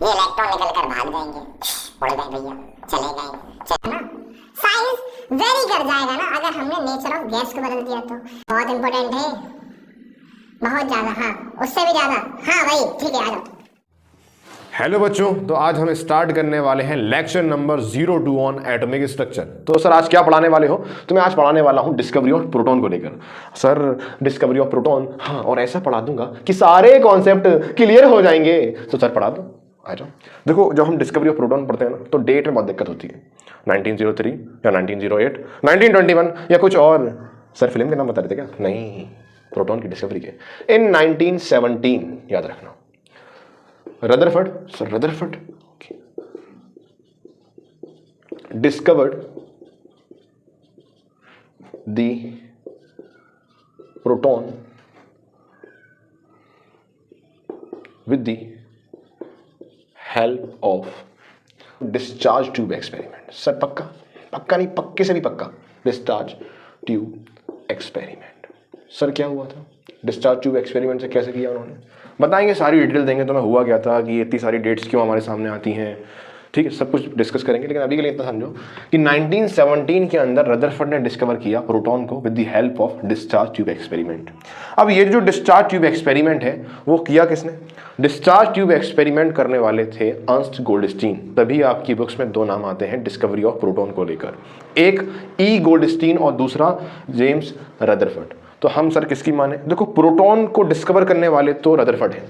ये इलेक्ट्रॉन निकल कर भाग जाएंगे, उड़ गए भैया, चले गए, चलो ना। साइंस वेरी कर जाएगा ना अगर हमने नेचर ऑफ गैस को बदल दिया तो। बहुत इंपॉर्टेंट है, बहुत ज्यादा। हाँ, उससे भी ज्यादा। हाँ भाई ठीक है, आ जाओ। हेलो बच्चों, तो आज हम स्टार्ट करने वाले हैं lecture number 02 on atomic structure. तो सर आज क्या पढ़ाने वाले हो? तो मैं आज पढ़ाने वाला हूं डिस्कवरी ऑफ प्रोटॉन को लेकर। सर डिस्कवरी ऑफ प्रोटॉन, हाँ, और ऐसा पढ़ा दूंगा कि सारे कॉन्सेप्ट क्लियर हो जाएंगे। तो सर पढ़ा दो, आ जाओ। देखो, जब हम डिस्कवरी ऑफ प्रोटॉन पढ़ते हैं ना तो डेट में बहुत दिक्कत होती है। 1903 या 1908, 1921 या कुछ और। सर फिल्म के नाम बता रहे थे क्या? नहीं, प्रोटॉन की डिस्कवरी के इन 1917, याद रखना। Rutherford, sir Rutherford discovered the proton with the help of discharge tube experiment। Sir पक्का? पक्का नहीं, पक्के से भी पक्का। Discharge tube experiment. सर क्या हुआ था? डिस्चार्ज ट्यूब एक्सपेरिमेंट से कैसे किया उन्होंने? बताएंगे, सारी डिटेल देंगे तो मैं हुआ क्या था कि इतनी सारी डेट्स क्यों हमारे सामने आती हैं, ठीक है, सब कुछ डिस्कस करेंगे। लेकिन अभी के लिए इतना समझो कि 1917 के अंदर रदरफर्ड ने डिस्कवर किया प्रोटॉन को with the help of discharge tube experiment. अब ये जो डिस्चार्ज ट्यूब एक्सपेरिमेंट है वो किया किसने? डिस्चार्ज ट्यूब एक्सपेरिमेंट करने वाले थे अर्नस्ट गोल्डस्टीन। तभी आपकी बुक्स में दो नाम आते हैं डिस्कवरी ऑफ प्रोटॉन को लेकर, एक ई गोल्डस्टीन और दूसरा जेम्स रदरफर्ड। तो हम सर किसकी माने? देखो, प्रोटॉन को डिस्कवर करने वाले तो रदरफर्ड हैं,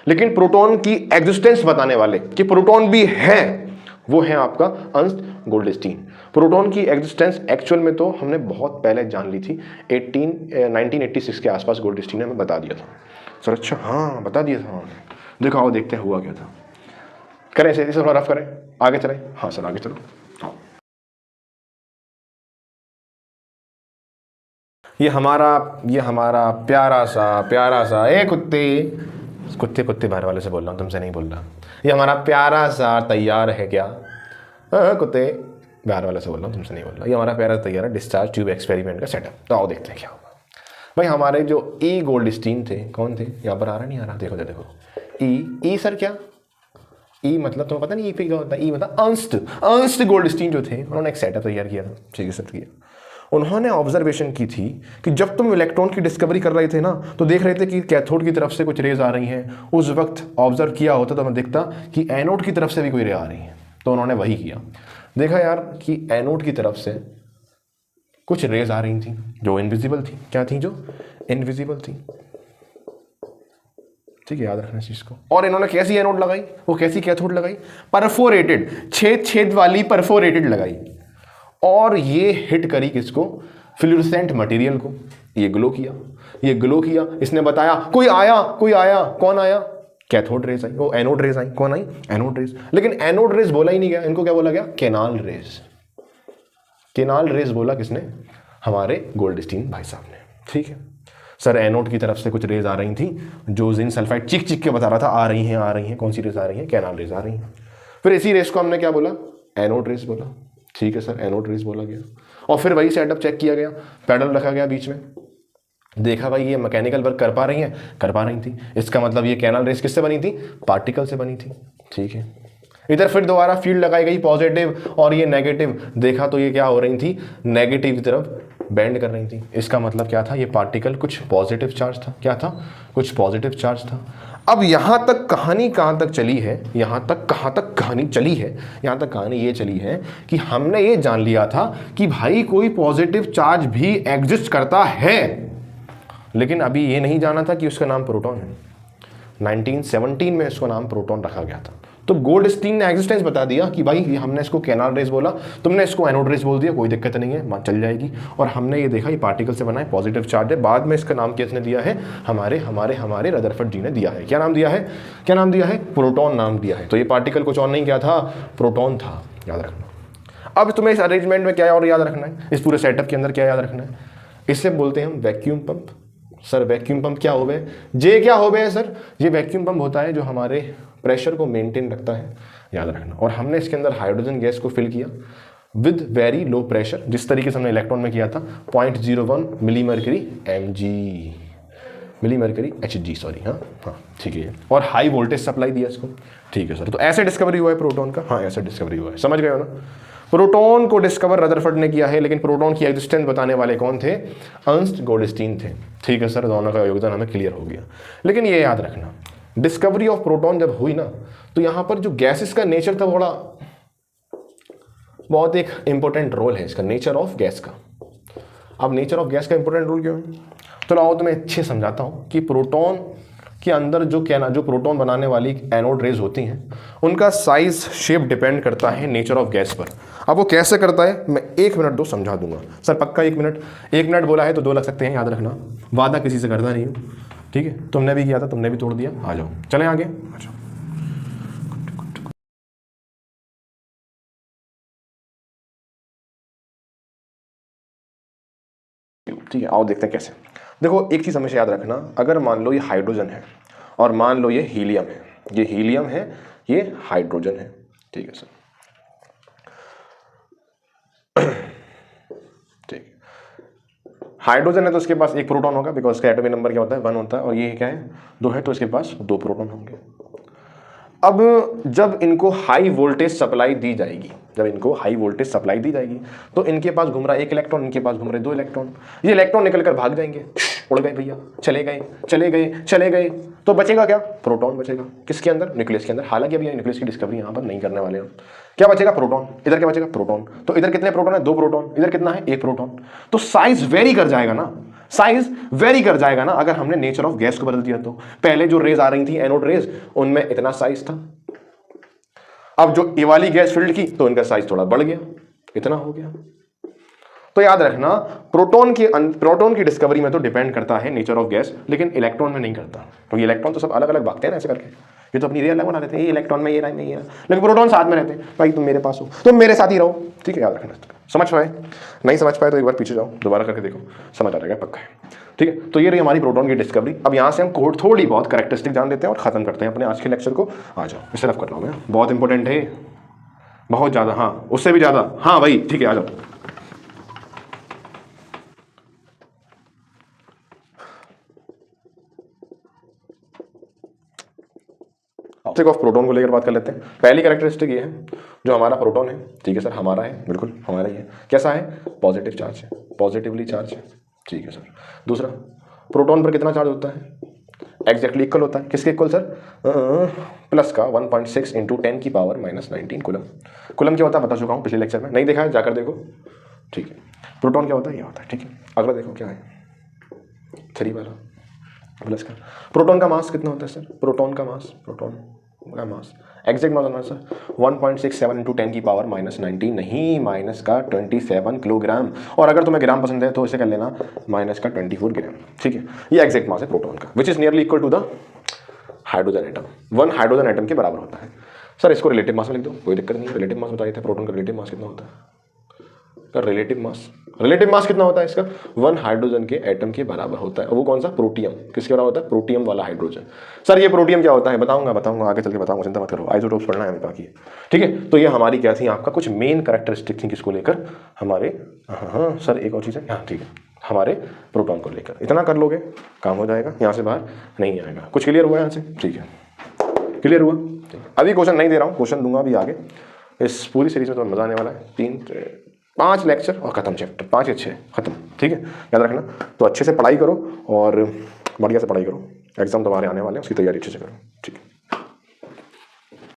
लेकिन प्रोटॉन की एग्जिस्टेंस बताने वाले कि प्रोटॉन भी है वो है आपका अर्नस्ट गोल्डस्टीन। प्रोटॉन की एग्जिस्टेंस एक्चुअल में तो हमने बहुत पहले जान ली थी, 1986 के आसपास गोल्डस्टीन ने हमें बता दिया था। सर अच्छा, हाँ बता दिया था उन्होंने। देखो आओ देखते हैं हुआ क्या था। करें इसे रफ करें, आगे चलें। हाँ सर आगे चलो। हाँ, ये हमारा प्यारा सा एक कुत्ते बाहर वाले से बोल रहा हूँ, तुमसे नहीं बोल रहा। ये हमारा प्यारा सा तैयार है क्या? कुत्ते बाहर वाले से बोल रहा हूँ, तुमसे नहीं बोल रहा। ये हमारा प्यारा तैयार है डिस्चार्ज ट्यूब एक्सपेरिमेंट का सेटअप। तो आओ देखते हैं क्या होगा। भाई हमारे जो ई गोल्डस्टीन थे, कौन थे? यहाँ पर आ रहा नहीं आ रहा? देखो ई सर क्या? ई मतलब तुम्हें पता नहीं ई पे क्या होता है? ई मतलब अर्नस्ट गोल्डस्टीन जो थे, उन्होंने एक सेटअप तैयार किया था। ठीक है सर, किया। उन्होंने ऑब्जर्वेशन की थी कि जब तुम इलेक्ट्रॉन की डिस्कवरी कर रहे थे ना तो देख रहे थे कि कैथोड की तरफ से कुछ रेज आ रही हैं। उस वक्त ऑब्जर्व किया होता तो हमें दिखता कि एनोड की तरफ से भी कोई रे आ रही है। तो उन्होंने वही किया, देखा यार कि एनोड की तरफ से कुछ रेज आ रही थी जो इनविजिबल थी। क्या थी? जो इनविजिबल थी। ठीक है, याद रखना इस चीज को। और इन्होंने कैसी एनोड लगाई, वो कैसी कैथोड लगाई? परफोरेटेड, छेद वाली परफोरेटेड लगाई। और ये हिट करी किसको? फ्लूरेसेंट मटेरियल को। ये ग्लो किया। इसने बताया कोई आया। कौन आया? कैथोड रेज आई, वो एनोड रेज आई। कौन आई? Anode rays. लेकिन एनोड रेज बोला ही नहीं गया, इनको क्या बोला गया? केनाल रेज बोला किसने? हमारे गोल्डस्टीन भाई साहब ने। ठीक है सर, एनोड की तरफ से कुछ रेज आ रही थी जो जिंक सल्फाइड चिक के बता रहा था आ रही हैं। कौन सी रेज आ रही हैं? केनाल रेज आ रही हैं। फिर इसी रेस को हमने क्या बोला? एनोड रेज बोला। ठीक है सर, एनोड रेज बोला गया। और फिर वही सेटअप चेक किया गया, पैडल रखा गया बीच में, देखा भाई ये मैकेनिकल वर्क कर पा रही थी। इसका मतलब ये कैनाल रेज किससे बनी थी? पार्टिकल से बनी थी। ठीक है, इधर फिर दोबारा फील्ड लगाई गई पॉजिटिव और ये नेगेटिव। देखा तो ये क्या हो रही थी? नेगेटिव की तरफ बेंड कर रही थी। इसका मतलब क्या था? ये पार्टिकल कुछ पॉजिटिव चार्ज था। क्या था? कुछ पॉजिटिव चार्ज था। अब यहां तक कहानी कहां तक चली है? यहां तक कहानी ये चली है कि हमने ये जान लिया था कि भाई कोई पॉजिटिव चार्ज भी एग्जिस्ट करता है, लेकिन अभी ये नहीं जाना था कि उसका नाम प्रोटॉन है। 1917 में इसको नाम प्रोटॉन रखा गया था। तो गोल्डस्टीन ने एग्जिस्टेंस बता दिया कि भाई हमने इसको केनाल रेज बोला, तुमने इसको एनोड रेज बोल दिया, कोई दिक्कत नहीं है, चल जाएगी। और हमने ये देखा ये पार्टिकल से बना है, पॉजिटिव चार्ज है। बाद में इसका नाम किसने दिया है? हमारे रदरफर्ड जी ने दिया है। क्या नाम दिया है? प्रोटॉन नाम दिया है। तो ये पार्टिकल कुछ और नहीं क्या था? प्रोटॉन था। याद रखना। अब तुम्हें इस अरेंजमेंट में क्या और याद रखना है? इस पूरे सेटअप के अंदर क्या याद रखना है? इसे बोलते हैं हम vacuum pump. Sir vacuum pump क्या हो गए? जे क्या हो गए सर? ये वैक्यूम पंप होता है जो हमारे प्रेशर को मेंटेन रखता है, याद रखना। और हमने इसके अंदर हाइड्रोजन गैस को फिल किया विद वेरी लो प्रेशर, जिस तरीके से हमने इलेक्ट्रॉन में किया था, 0.01 मिली मर्करी mg। मिली मरकरी Hg, सॉरी, हाँ हाँ ठीक है, और हाई वोल्टेज सप्लाई दिया इसको, ठीक है सर। तो ऐसे डिस्कवरी हुआ है प्रोटॉन का, हाँ ऐसे डिस्कवरी हुआ है, समझ गए हो ना। प्रोटॉन को डिस्कवर रदरफोर्ड ने किया है, लेकिन प्रोटॉन की एग्जिस्टेंस बताने वाले कौन थे? अर्नस्ट गोल्डस्टीन थे, ठीक है सर। दोनों का योगदान हमें क्लियर हो गया। लेकिन ये याद रखना, डिस्कवरी ऑफ प्रोटॉन जब हुई ना, तो यहाँ पर जो गैसेस का नेचर था बहुत एक इंपॉर्टेंट रोल है इसका, नेचर ऑफ गैस का। अब नेचर ऑफ गैस का इंपॉर्टेंट रोल क्यों है? तो लाओ तो मैं अच्छे समझाता हूँ कि प्रोटॉन के अंदर जो प्रोटॉन बनाने वाली एनोड रेज होती हैं, उनका साइज शेप डिपेंड करता है नेचर ऑफ गैस पर। अब वो कैसे करता है, मैं 1 मिनट दो समझा दूंगा सर, पक्का 1 मिनट। 1 मिनट बोला है तो 2 लग सकते हैं, याद रखना, वादा किसी से करता नहीं हूँ, ठीक है। तुमने भी किया था, तुमने भी तोड़ दिया, आ जाओ चलें आगे, आ जाओ। ठीक है, आओ देखते हैं कैसे। देखो एक चीज़ हमेशा याद रखना, अगर मान लो ये हाइड्रोजन है और मान लो ये हीलियम है, ये हीलियम है, ये हाइड्रोजन है, ठीक है सर, ठीक। हाइड्रोजन है तो उसके पास 1 प्रोटॉन होगा, बिकॉज उसका एटॉमिक नंबर क्या होता है? 1 होता है, और ये क्या है? 2 है, तो इसके पास 2 प्रोटॉन होंगे। अब जब इनको हाई वोल्टेज सप्लाई दी जाएगी, जब इनको हाई वोल्टेज सप्लाई दी जाएगी, तो इनके पास घूम रहा 1 इलेक्ट्रॉन, इनके पास घूम रहे 2 इलेक्ट्रॉन। ये इलेक्ट्रॉन निकल कर भाग जाएंगे, उड़ गए भैया, चले गए चले गए चले गए, तो बचेगा क्या? प्रोटॉन बचेगा। किसके अंदर? न्यूक्लियस के अंदर। हालांकि अभी न्यूक्लियस की डिस्कवरी यहाँ पर नहीं करने वाले हम। क्या बचेगा? प्रोटॉन। इधर क्या बचेगा? प्रोटॉन। तो इधर कितने प्रोटॉन है? 2 प्रोटॉन। इधर कितना है? 1 प्रोटॉन। तो साइज वेरी कर जाएगा ना, साइज वेरी कर जाएगा ना, अगर हमने नेचर ऑफ गैस को बदल दिया तो। पहले जो रेज आ रही थी एनोड रेज, उनमें इतना साइज था, अब जो ये वाली गैस फील्ड की तो इनका साइज थोड़ा बढ़ गया, इतना हो गया। तो याद रखना, प्रोटॉन की डिस्कवरी में तो डिपेंड करता है नेचर ऑफ गैस, लेकिन इलेक्ट्रॉन में नहीं करता। तो ये इलेक्ट्रॉन तो सब अलग अलग भागते हैं ना ऐसे करके, ये तो अपनी रियल अलग बना देते हैं, ये इलेक्ट्रॉन में ये रहा, नहीं है, लेकिन प्रोटॉन साथ में रहते हैं। भाई तुम मेरे पास हो, तुम मेरे साथ ही रहो, ठीक है, याद रखना। समझ पाए? नहीं समझ पाए तो एक बार पीछे जाओ, दोबारा करके देखो, समझ आ जाएगा पक्का है, ठीक है। तो ये रही हमारी प्रोटॉन की डिस्कवरी। अब यहाँ से हम कोड थोड़ी बहुत कैरेक्टरिस्टिक जान लेते हैं और खत्म करते हैं अपने आज के लेक्चर को। आ जाओ, इस तरफ कर रहा हूँ मैं, बहुत इंपॉर्टेंट है, बहुत ज़्यादा, हाँ उससे भी ज़्यादा, हाँ भाई ठीक है, आ जाओ। ऑफ प्रोटॉन को लेकर बात कर लेते हैं। पहली कैरेक्टरिस्टिक ये है, जो हमारा प्रोटॉन है, ठीक है सर, हमारा है, बिल्कुल हमारा ही है। कैसा है? पॉजिटिव चार्ज है, पॉजिटिवली चार्ज है, ठीक है सर। दूसरा, प्रोटॉन पर कितना चार्ज होता है? एग्जैक्टली इक्वल होता है, किसके इक्वल सर? प्लस का 1.6 × 10⁻⁻19 कूलम। कूलम क्या होता है बता चुका हूँ पिछले लेक्चर में, नहीं देखा है जाकर देखो, ठीक है। प्रोटॉन क्या होता है? ये होता है, ठीक है। अगला देखो क्या है, 3 वाला प्लस का। प्रोटॉन का मास कितना होता है सर? प्रोटॉन का मास एग्जैक्ट मास होना सर 1.67 × 10⁻⁻19, नहीं माइनस का 27 किलोग्राम। और अगर तुम्हें ग्राम पसंद है तो इसे कर लेना माइनस का 24 ग्राम, ठीक है। ये एग्जैक्ट मास है प्रोटॉन का, which is nearly equal to the hydrogen atom. 1 hydrogen atom के बराबर होता है सर। इसको रिलेटिव मास में लिख दो, कोई दिक्कत नहीं है। रिलेटिव मास बताइए थे प्रोटॉन का, रिलेटिव मास कितना होता है? रिलेटिव मास कितना होता है इसका? 1 हाइड्रोजन के एटम के बराबर होता है। वो कौन सा? प्रोटियम। किसके बराबर होता है? प्रोटियम वाला हाइड्रोजन। सर ये प्रोटियम क्या होता है? बताऊंगा आगे चल के बताऊंगा, चिंता मत करो, आइसोटोप्स पढ़ना है बाकी, ठीक है। तो ये हमारी क्या थी, आपका कुछ मेन कैरेक्टरिस्टिक थी किसको लेकर? हमारे हाँ सर एक और चीज़ है, हाँ ठीक है, हमारे प्रोटॉन को लेकर। इतना कर लोगे काम हो जाएगा, यहाँ से बाहर नहीं आएगा। कुछ क्लियर हुआ यहाँ से? ठीक है, क्लियर हुआ। अभी क्वेश्चन नहीं दे रहा हूँ, क्वेश्चन दूंगा अभी आगे। इस पूरी सीरीज में तो मजा आने वाला है। 5 लेक्चर और खत्म चैप्टर, 5 या 6 खत्म, ठीक है, याद रखना। तो अच्छे से पढ़ाई करो और बढ़िया से पढ़ाई करो, एग्जाम तुम्हारे आने वाले हैं, उसकी तैयारी अच्छे से करो।